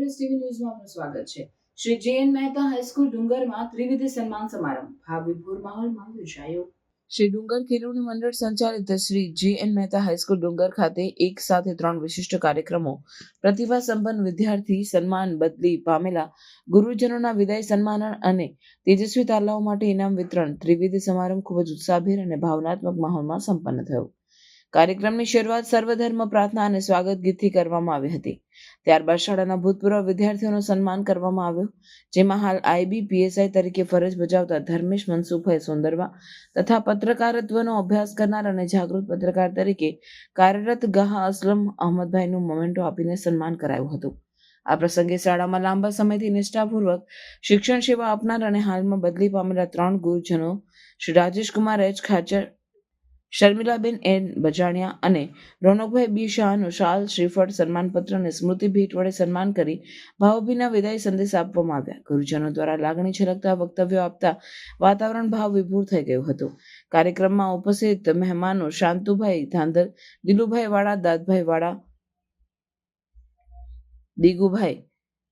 Reporters TV ન્યૂઝમાં આપનું સ્વાગત છે। શ્રી જે.એન. મહેતા હાઈસ્કૂલ ડુંગરમાં ત્રિવિધ સન્માન સમારંભ ભાવવિભોર માહોલમાં યોજાયો। શ્રી ડુંગર કેળવણી મંડળ સંચાલિત શ્રી જે.એન. મહેતા હાઈસ્કૂલ ડુંગર ખાતે એક સાથે 3 વિશિષ્ટ કાર્યક્રમો, પ્રતિભા સંપન્ન વિદ્યાર્થી સન્માન, બદલી પામેલા ગુરુજનોના વિદાય સન્માન અને તેજસ્વી તારલાઓ માટે ઇનામ વિતરણ ત્રિવિધ સમારંભ ખૂબ જ ઉત્સાહભેર અને ભાવનાત્મક માહોલમાં સંપન્ન થયો। કાર્યક્રમની શરૂઆત સર્વધર્મ પ્રાર્થના અને સ્વાગત ગીતથી કરવામાં આવી હતી। ત્યારબાદ શાળાના ભૂતપૂર્વ વિદ્યાર્થીઓનું સન્માન કરવામાં આવ્યું, જેમાં હાલ આઈબી પીએસઆઈ તરીકે ફરજ બજાવતા ધર્મેશ મનસુખભાઈ સોંદરવા તથા પત્રકારત્વનો અભ્યાસ કરનાર અને જાગૃત પત્રકાર તરીકે કાર્યરત ગાહા અસલમ અહમદભાઈનું મોમેન્ટો આપીને સન્માન કરાયું હતું। આ પ્રસંગે શાળામાં લાંબા સમયથી નિષ્ઠાપૂર્વક શિક્ષણ સેવા આપનાર અને હાલમાં બદલી પામેલા 3 ગુરુજનો શ્રી રાજેશકુમાર એચ ખાચર, શર્મિલાબેન એન બજાણિયા અને રોનકભાઈ બી શાહનું શાલ, શ્રીફળ, સન્માનપત્ર અને સ્મૃતિ ભેટ વડે સન્માન કરી ભાવભીના વિદાય સંદેશ આપવામાં આવ્યા। ગુરુજનો દ્વારા લાગણી છલકતા વક્તવ્યો આપતા વાતાવરણ ભાવ વિભોર થઈ ગયું હતું। કાર્યક્રમમાં ઉપસ્થિત મહેમાનો શાંતુભાઈ ધાંધલ, દિલુભાઈ વાળા, દાદભાઈ વાળા, દીગુભાઈ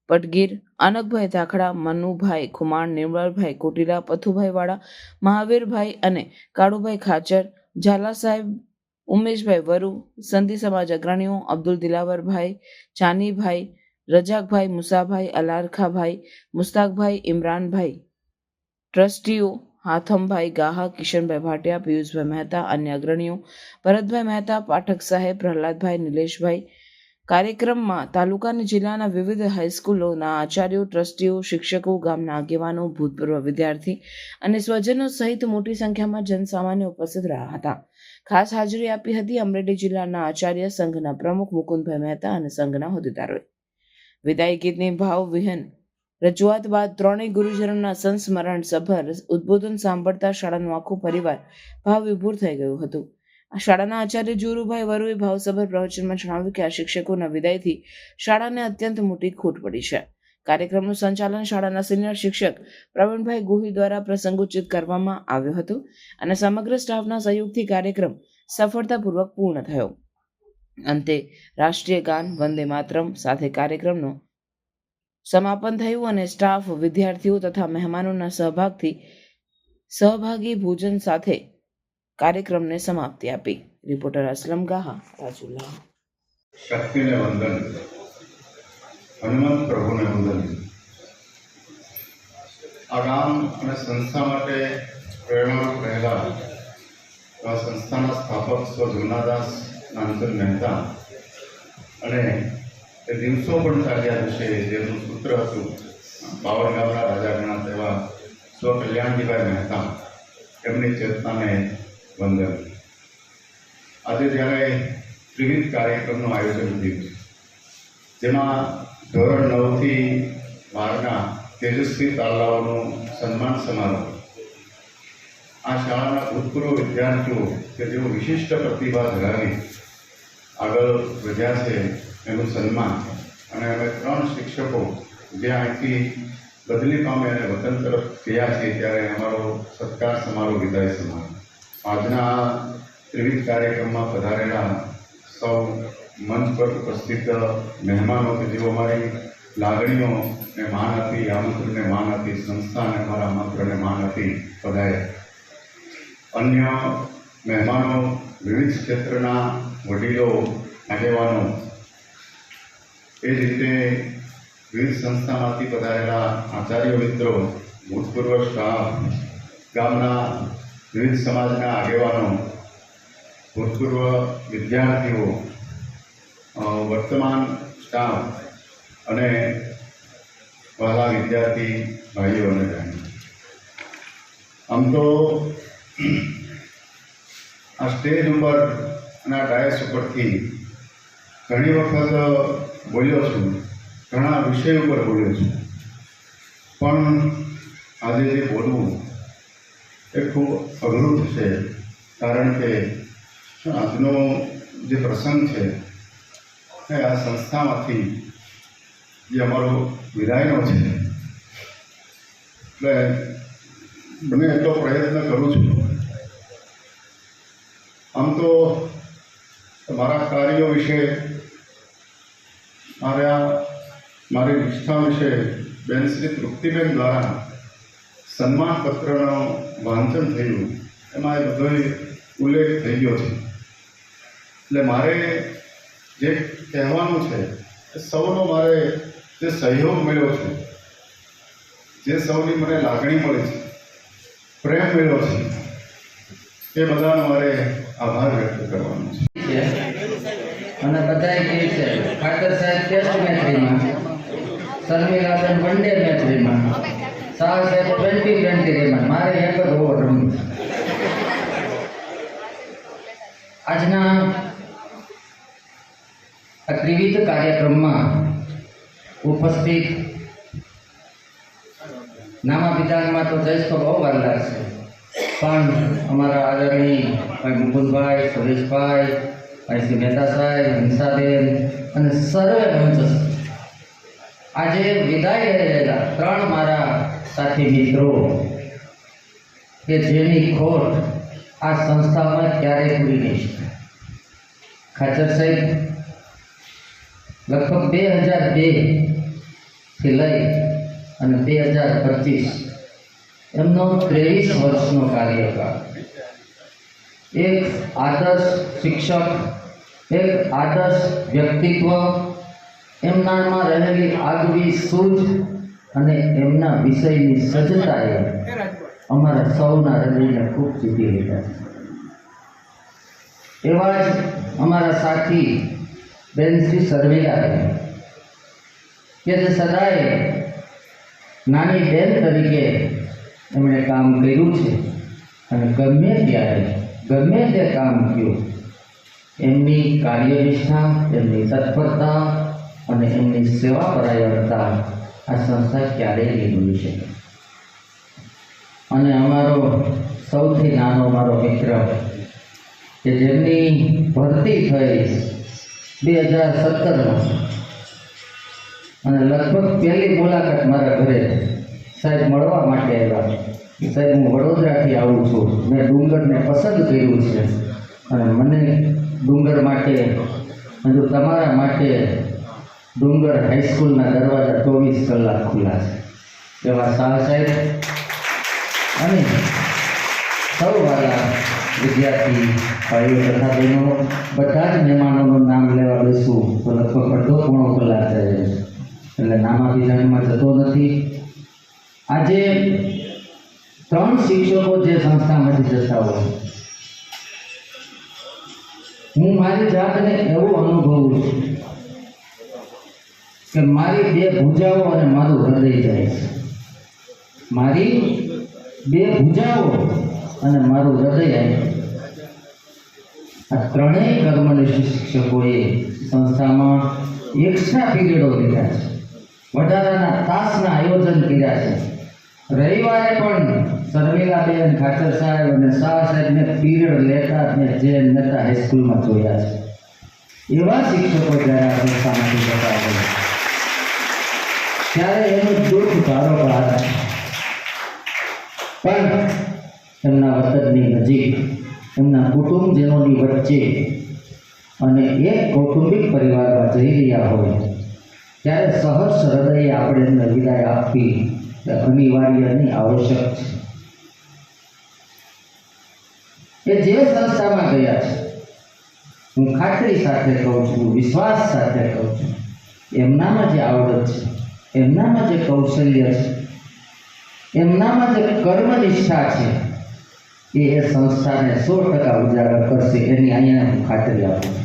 પટગીર, અનકભાઈ ધાખડા, મનુભાઈ ખુમાણ, નિર્મળભાઈ કોટીલા, પથુભાઈ વાળા, મહાવીરભાઈ અને કાળુભાઈ ખાચર, ઝાલા સાહેબ, ઉમેશભાઈ વરુ, સંધિ સમાજ અગ્રણીઓ અબ્દુલ દિલાવરભાઈ, ચાનીભાઈ, રજાકભાઈ, મુસાભાઈ, અલારખાભાઈ, મુસ્તાકભાઈ, ઇમરાનભાઈ, ટ્રસ્ટીઓ હાથમભાઈ ગાહા, કિશનભાઈ ભાટિયા, પિયુષભાઈ મહેતા, અન્ય અગ્રણીઓ ભરતભાઈ મહેતા, પાઠક સાહેબ, પ્રહલાદભાઈ, નિલેશભાઈ। કાર્યક્રમમાં તાલુકા અને જિલ્લાના વિવિધ હાઈસ્કૂલોના આચાર્યો, ટ્રસ્ટીઓ, શિક્ષકો, ગામના આગેવાનો, ભૂતપૂર્વ વિદ્યાર્થી અને સ્વજનો સહિત મોટી સંખ્યામાં જનસામાન્ય ઉપસ્થિત રહ્યા હતા। ખાસ હાજરી આપી હતી અમરેલી જિલ્લાના આચાર્ય સંઘના પ્રમુખ મુકુંદભાઈ મહેતા અને સંઘના હોદ્દેદારોએ। વિદાય ગીતની ભાવવિહન રજૂઆત બાદ ત્રણેય ગુરુજનોના સંસ્મરણ સભર ઉદ્બોધન સાંભળતા શાળાનું આખું પરિવાર ભાવ વિભોર થઈ ગયું હતું। આ શાળાના આચાર્ય જોરુભાઈ વરુએ ભાવસભર પ્રવચનમાં જણાવ્યું કે આ શિક્ષકોના વિદાયથી શાળાને અત્યંત મોટી ખોટ પડી છે। કાર્યક્રમનું સંચાલન શાળાના સિનિયર શિક્ષક પ્રવીણભાઈ ગોહિલ દ્વારા પ્રસંગોચિત કરવામાં આવ્યો હતો અને સમગ્ર સ્ટાફના સહયોગથી કાર્યક્રમ સફળતાપૂર્વક પૂર્ણ થયો। અંતે રાષ્ટ્રીય ગાન વંદે માતરમ સાથે કાર્યક્રમનું સમાપન થયું અને સ્ટાફ, વિદ્યાર્થીઓ તથા મહેમાનોના સહભાગી ભોજન સાથે કાર્યક્રમને સમાપ્તિ આપી। રિપોર્ટર અસલમ ગાહા, રાજુલા। શક્તિને વંદન, હનુમંત પ્રભુને વંદન। આ ગામ અને સંસ્થા માટે પ્રેરણારૂપ રહેલા આ સંસ્થાના સ્થાપક સ્વ જમનાદાસ નાનચંદ મહેતા અને એ દિવસો પણ ચાલ્યા જશે જેનું સૂત્ર હતું બાવળ ગામના રાજા ગણાત એવા સ્વ કલ્યાણજીભાઈ મહેતા, એમની ચેતનાને વંદન। આજે જ્યારે ત્રિવિધ કાર્યક્રમનું આયોજન થયું છે, જેમાં ધોરણ 9 થી 12ના તેજસ્વી તારલાઓનું સન્માન સમારોહ, આ શાળાના ભૂતપૂર્વ વિદ્યાર્થીઓ કે જેઓ વિશિષ્ટ પ્રતિભા ધરાવી આગળ વધ્યા છે એનું સન્માન, અને અમે 3 શિક્ષકો જે અહીંથી બદલી પામે અને વતન તરફ ગયા છે ત્યારે અમારો સત્કાર સમારોહ, વિદાય સમારોહ। આજના ત્રિવિધ કાર્યક્રમમાં પધારેલા સૌ મંચ પર ઉપસ્થિત મહેમાનો કે જેઓ અમારી લાગણીઓને માન આપી, આમંત્રણને માન આપી, સંસ્થાને અમારા આમંત્રણને માન આપી પધાર્યા। અન્ય મહેમાનો, વિવિધ ક્ષેત્રના વડીલો, આગેવાનો, એ જ રીતે વિવિધ સંસ્થામાંથી પધારેલા આચાર્ય મિત્રો, ભૂતપૂર્વ સ્ટાફ, ગામના વિવિધ સમાજના આગેવાનો, ભૂતપૂર્વ વિદ્યાર્થીઓ, વર્તમાન સ્ટાફ અને વહાલા વિદ્યાર્થી ભાઈઓ અને બહેનો, આમ તો આ સ્ટેજ ઉપર અને આ ડાયસ ઉપરથી ઘણી વખત બોલ્યો છું, ઘણા વિષય ઉપર બોલ્યો છું, પણ આજે જે બોલવું એ ખૂબ અઘરું થશે, કારણ કે આજનો જે પ્રસંગ છે એ આ સંસ્થામાંથી જે અમારો વિદાયનો છે, એટલે બને એટલો પ્રયત્ન કરું છું। આમ તો મારા કાર્યો વિશે મારા મારી નિષ્ઠા વિશે બેન શ્રી તૃપ્તિબેન દ્વારા સન્માન પત્રનો વાંચન થયું, એમાં એ બધોય ઉલ્લેખ થઈ ગયો છે. એટલે મારે જે કહેવાનું છે એ સૌનો મારે જે સહયોગ મળ્યો છે, જે સૌની મને લાગણી મળી છે, પ્રેમ મળ્યો છે, એ બધાનો મારે આભાર વ્યક્ત કરવાનો છે. અને બધાએ કહે છે ઠાકર સાહેબ ટેસ્ટ મેચમાં, શર્મિલાબેન વન ડે મેચમાં, શાહ સાહેબ 2020 મારે એક જ ઓવર રમવું. આજના આ ત્રિવિધ કાર્યક્રમમાં ઉપસ્થિત નામાભિધાનમાં તો જઈશ તો બહુ વાર લાગશે, પણ અમારા આદરણીય ભાઈ મુકુંદભાઈ, સુરેશભાઈ, ભાઈ શ્રી મહેતા સાહેબ, હંસાબેન અને સર્વે મંચસ્થ આજે વિદાય લઈ રહેલા 3 મારા સાથી મિત્રો કે જેની ખોટ આ સંસ્થામાં ક્યારેય પૂરી નહીં શકે. ખાચર સાહેબ લગભગ 2002 થી લઈ અને 2025 એમનો 23 વર્ષનો કાર્યકાળ. એક આદર્શ શિક્ષક, એક આદર્શ વ્યક્તિત્વ, એમનામાં રહેલી આગવી સૂઝ અને એમના વિષયની સજ્જતાએ અમારા સૌના હૃદયને ખૂબ જીતી લીધા. એવા જ અમારા સાથી બેન શ્રી શર્મિલાબેન કે જે સદાય નાની બેન તરીકે એમણે કામ કર્યું છે અને ગમે ત્યારે ગમે તે કામ થયું એમની કાર્યનિષ્ઠા, એમની તત્પરતા અને એમની સેવાપરાયણતા આ સંસ્થા ક્યારેય નહીં ભૂલી શકે. અને અમારો સૌથી નાનો મારો મિત્ર કે જેમની ભરતી થઈ 2017માં અને લગભગ પહેલી મુલાકાત મારા ઘરે સાહેબ મળવા માટે આવ્યા. સાહેબ હું વડોદરાથી આવું છું, મેં ડુંગરને પસંદ કર્યું છે અને મને ડુંગર માટે હજુ તમારા માટે ડુંગર હાઈસ્કૂલના દરવાજા 24 કલાક ખુલ્લા છે. એવા શાહ સાહેબ અને સૌ વાળા વિદ્યાર્થી ભાઈઓ તથા બહેનો, બધા જ મહેમાનોનું નામ લેવા બેસું તો લગભગ અડધો પોણો કલાક જાય છે, એટલે નામાભિધાનમાં જતો નથી. આજે 3 શિક્ષકો જે સંસ્થામાંથી જતા હોય, હું મારી જાતને એવું અનુભવું છું કે મારી 2 ભુજાઓ અને મારું હૃદય જાય છે. મારી 2 ભુજાઓ અને મારું હૃદય આ 3 કર્મનિષ્ઠ શિક્ષકોએ સંસ્થામાં એક્સ્ટ્રા પીરિયડો લીધા છે, વધારાના તાસના આયોજન કર્યા છે. રવિવારે પણ શર્મિલાબેન, ખાચર સાહેબ અને શાહ સાહેબને પીરિયડ લેતા ને જે નતા હાઈસ્કૂલમાં જોયા છે. એવા શિક્ષકો જ્યારે આ સંસ્થામાંથી જતા હોય ત્યારે એનું દુઃખ ભારોભાર, પણ એમના વતનની નજીક, એમના કુટુંબજનોની વચ્ચે અને એક કૌટુંબિક પરિવારમાં જઈ રહ્યા હોય ત્યારે સહર્ષ હૃદયે આપણે એમને વિદાય આપવી અનિવાર્ય અને આવશ્યક છે. એ જે સંસ્થામાં ગયા છે, હું ખાતરી સાથે કહું છું, વિશ્વાસ સાથે કહું છું, એમનામાં જે આવડત છે, એમનામાં જે કૌશલ્ય છે, એમનામાં જે કર્મનિષ્ઠા છે, એ સંસ્થાને 100% ઉજાગર કરશે, એની અહીંયા હું ખાતરી આપું છું.